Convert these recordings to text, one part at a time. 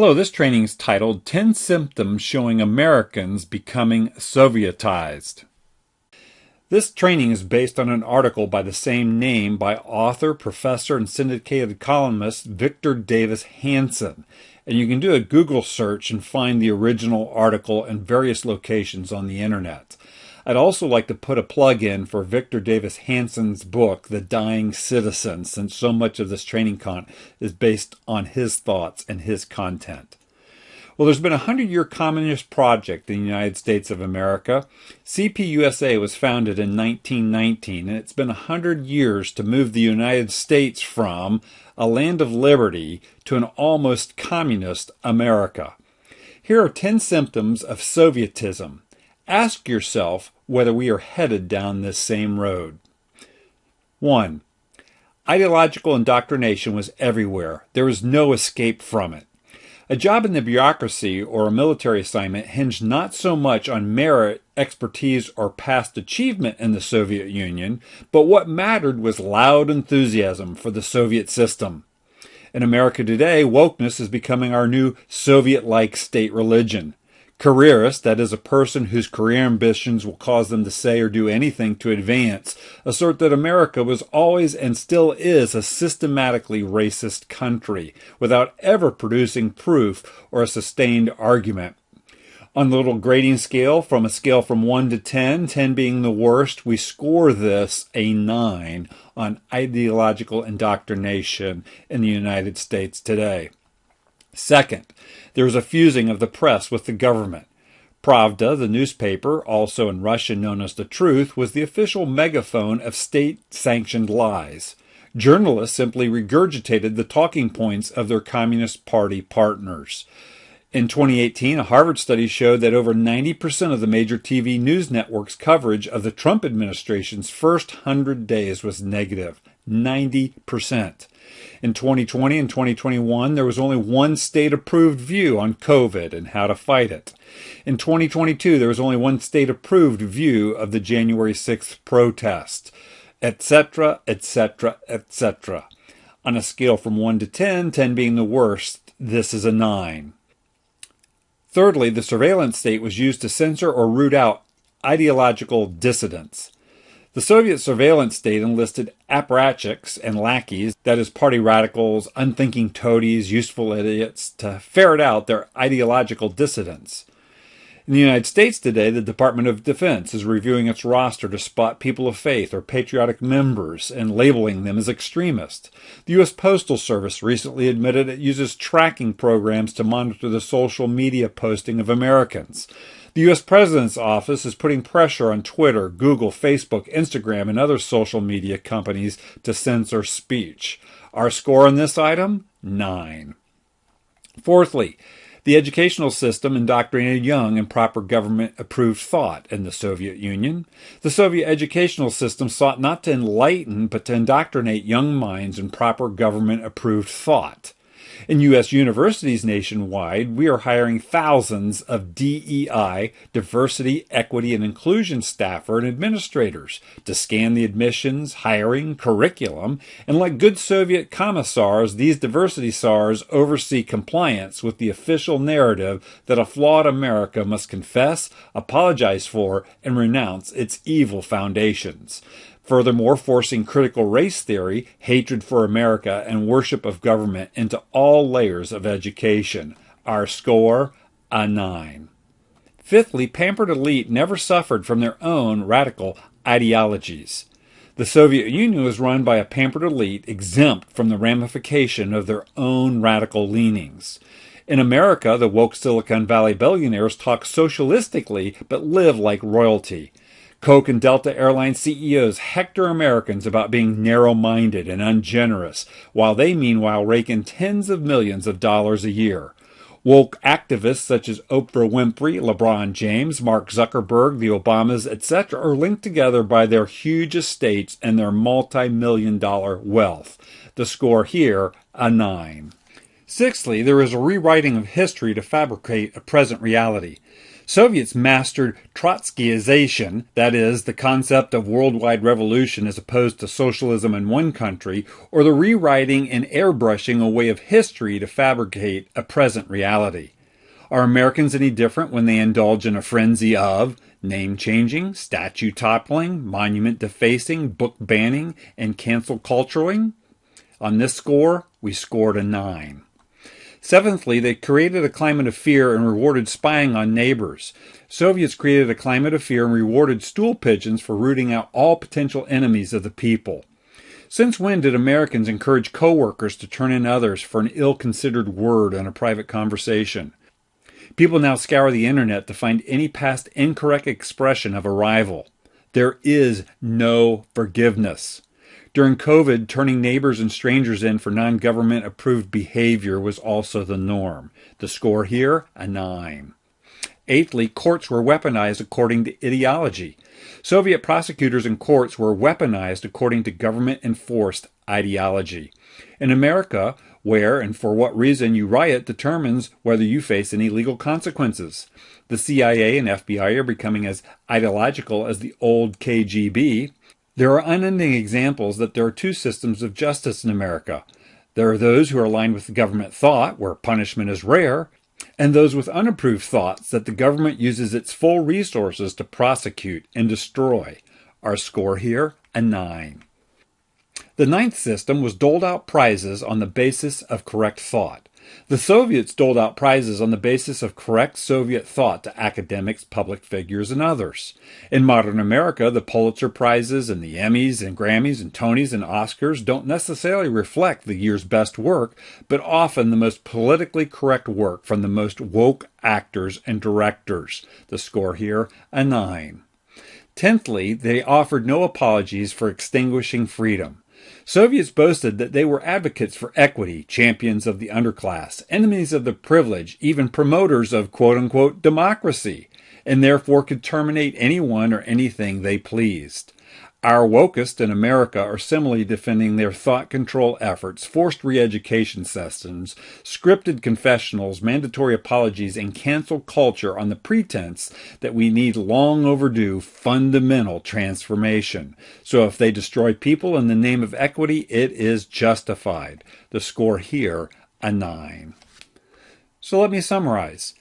Hello, this training is titled 10 Symptoms Showing Americans Becoming Sovietized. This training is based on an article by the same name by author, professor, and syndicated columnist Victor Davis Hanson. And you can do a Google search and find the original article in various locations on the internet. I'd also like to put a plug in for Victor Davis Hanson's book, The Dying Citizen, since so much of this training content is based on his thoughts and his content. Well, there's been a 100-year communist project in the United States of America. CPUSA was founded in 1919, and it's been 100 years to move the United States from a land of liberty to an almost communist America. Here are 10 symptoms of Sovietism. Ask yourself whether we are headed down this same road. 1. Ideological indoctrination was everywhere. There was no escape from it. A job in the bureaucracy or a military assignment hinged not so much on merit, expertise, or past achievement in the Soviet Union, but what mattered was loud enthusiasm for the Soviet system. In America today, wokeness is becoming our new Soviet-like state religion. Careerist, that is, a person whose career ambitions will cause them to say or do anything to advance, assert that America was always and still is a systematically racist country, without ever producing proof or a sustained argument. On the little grading scale, from a scale from 1 to 10, 10 being the worst, we score this a 9 on ideological indoctrination in the United States today. Second, there was a fusing of the press with the government. Pravda, the newspaper, also in Russian known as The Truth, was the official megaphone of state-sanctioned lies. Journalists simply regurgitated the talking points of their Communist Party partners. In 2018, a Harvard study showed that over 90% of the major TV news networks' coverage of the Trump administration's first 100 days was negative. 90%. In 2020 and 2021, there was only one state-approved view on COVID and how to fight it. In 2022, there was only one state-approved view of the January 6th protest, etc., etc., etc. On a scale from 1 to 10, 10 being the worst, this is a 9. Thirdly, the surveillance state was used to censor or root out ideological dissidents. The Soviet surveillance state enlisted apparatchiks and lackeys, that is, party radicals, unthinking toadies, useful idiots, to ferret out their ideological dissidents. In the United States today, the Department of Defense is reviewing its roster to spot people of faith or patriotic members and labeling them as extremists. The U.S. Postal Service recently admitted it uses tracking programs to monitor the social media posting of Americans. The U.S. President's Office is putting pressure on Twitter, Google, Facebook, Instagram, and other social media companies to censor speech. Our score on this item? 9. Fourthly, the educational system indoctrinated young in proper government-approved thought in the Soviet Union. The Soviet educational system sought not to enlighten, but to indoctrinate young minds in proper government-approved thought. In U.S. universities nationwide, we are hiring thousands of DEI, diversity, equity, and inclusion staffer and administrators to scan the admissions, hiring, curriculum, and like good Soviet commissars, these diversity SARs oversee compliance with the official narrative that a flawed America must confess, apologize for, and renounce its evil foundations. Furthermore, forcing critical race theory, hatred for America, and worship of government into all layers of education. Our score, a 9. Fifthly, pampered elite never suffered from their own radical ideologies. The Soviet Union was run by a pampered elite exempt from the ramification of their own radical leanings. In America, the woke Silicon Valley billionaires talk socialistically but live like royalty. Coke and Delta Airline CEOs hector Americans about being narrow-minded and ungenerous, while they meanwhile rake in tens of millions of dollars a year. Woke activists such as Oprah Winfrey, LeBron James, Mark Zuckerberg, the Obamas, etc. are linked together by their huge estates and their multi-million-dollar wealth. The score here, a 9. Sixthly, there is a rewriting of history to fabricate a present reality. Soviets mastered Trotskyization, that is, the concept of worldwide revolution as opposed to socialism in one country, or the rewriting and airbrushing a way of history to fabricate a present reality. Are Americans any different when they indulge in a frenzy of name-changing, statue toppling, monument defacing, book banning, and cancel culturing? On this score, we scored a 9. Seventhly, they created a climate of fear and rewarded spying on neighbors. Soviets created a climate of fear and rewarded stool pigeons for rooting out all potential enemies of the people. Since when did Americans encourage coworkers to turn in others for an ill-considered word in a private conversation? People now scour the internet to find any past incorrect expression of a rival. There is no forgiveness. During COVID, turning neighbors and strangers in for non-government approved behavior was also the norm. The score here, a 9. Eighthly, courts were weaponized according to ideology. Soviet prosecutors and courts were weaponized according to government-enforced ideology. In America, where and for what reason you riot determines whether you face any legal consequences. The CIA and FBI are becoming as ideological as the old KGB. There are unending examples that there are two systems of justice in America. There are those who are aligned with the government thought, where punishment is rare, and those with unapproved thoughts that the government uses its full resources to prosecute and destroy. Our score here, a 9. The ninth system was doled out prizes on the basis of correct thought. The Soviets doled out prizes on the basis of correct Soviet thought to academics, public figures, and others. In modern America, the Pulitzer Prizes and the Emmys and Grammys and Tonys and Oscars don't necessarily reflect the year's best work, but often the most politically correct work from the most woke actors and directors. The score here, a 9. Tenthly, they offered no apologies for extinguishing freedom. Soviets boasted that they were advocates for equity, champions of the underclass, enemies of the privileged, even promoters of quote-unquote democracy, and therefore could terminate anyone or anything they pleased. Our wokest in America are similarly defending their thought control efforts, forced re-education systems, scripted confessionals, mandatory apologies, and cancel culture on the pretense that we need long overdue fundamental transformation. So if they destroy people in the name of equity, it is justified. The score here, a 9. So let me summarize.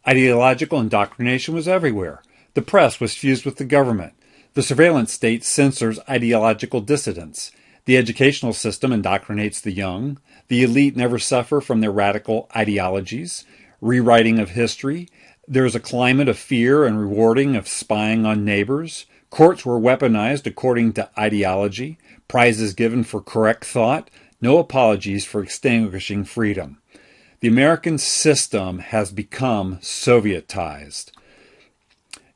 Ideological indoctrination was everywhere. The press was fused with the government. The surveillance state censors ideological dissidents. The educational system indoctrinates the young. The elite never suffer from their radical ideologies. Rewriting of history. There is a climate of fear and rewarding of spying on neighbors. Courts were weaponized according to ideology. Prizes given for correct thought. No apologies for extinguishing freedom. The American system has become Sovietized.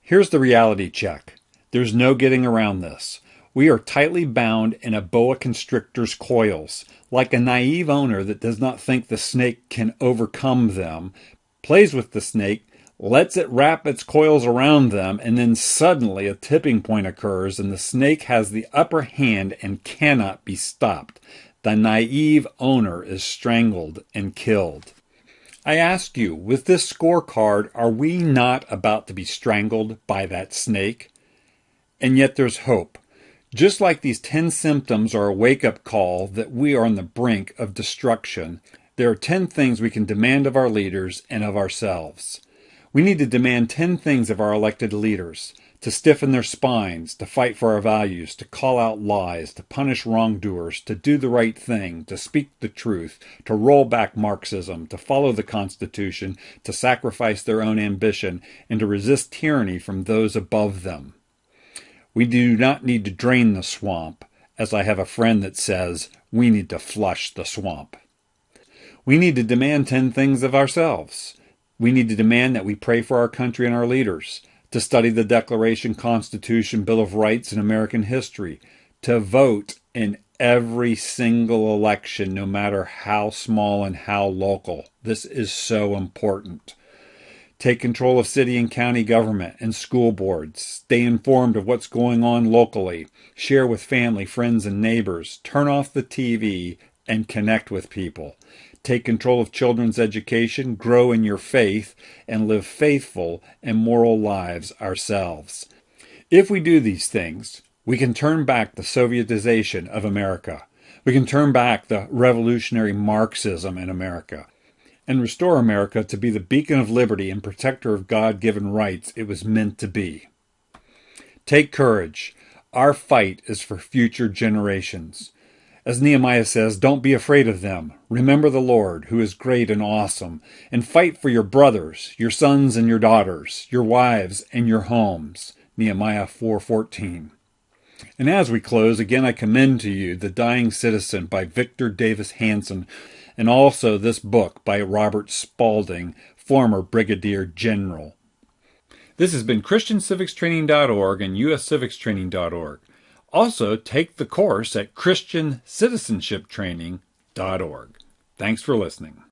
Here's the reality check. There's no getting around this. We are tightly bound in a boa constrictor's coils, like a naive owner that does not think the snake can overcome them, plays with the snake, lets it wrap its coils around them, and then suddenly a tipping point occurs and the snake has the upper hand and cannot be stopped. The naive owner is strangled and killed. I ask you, with this scorecard, are we not about to be strangled by that snake? And yet there's hope. Just like these 10 symptoms are a wake-up call that we are on the brink of destruction, there are 10 things we can demand of our leaders and of ourselves. We need to demand 10 things of our elected leaders: to stiffen their spines, to fight for our values, to call out lies, to punish wrongdoers, to do the right thing, to speak the truth, to roll back Marxism, to follow the Constitution, to sacrifice their own ambition, and to resist tyranny from those above them. We do not need to drain the swamp, as I have a friend that says, we need to flush the swamp. We need to demand 10 things of ourselves. We need to demand that we pray for our country and our leaders, to study the Declaration, Constitution, Bill of Rights, and American history, to vote in every single election, no matter how small and how local. This is so important. Take control of city and county government and school boards. Stay informed of what's going on locally. Share with family, friends, and neighbors. Turn off the TV and connect with people. take control of children's education, grow in your faith, and live faithful and moral lives ourselves. If we do these things, we can turn back the Sovietization of America. We can turn back the revolutionary Marxism in America and restore America to be the beacon of liberty and protector of God-given rights it was meant to be. Take courage. Our fight is for future generations. As Nehemiah says, don't be afraid of them. Remember the Lord, who is great and awesome, and fight for your brothers, your sons and your daughters, your wives and your homes. Nehemiah 4:14. And as we close, again I commend to you The Dying Citizen by Victor Davis Hanson, and also this book by Robert Spalding, former Brigadier General. This has been ChristianCivicsTraining.org and USCivicsTraining.org. Also, take the course at ChristianCitizenshipTraining.org. Thanks for listening.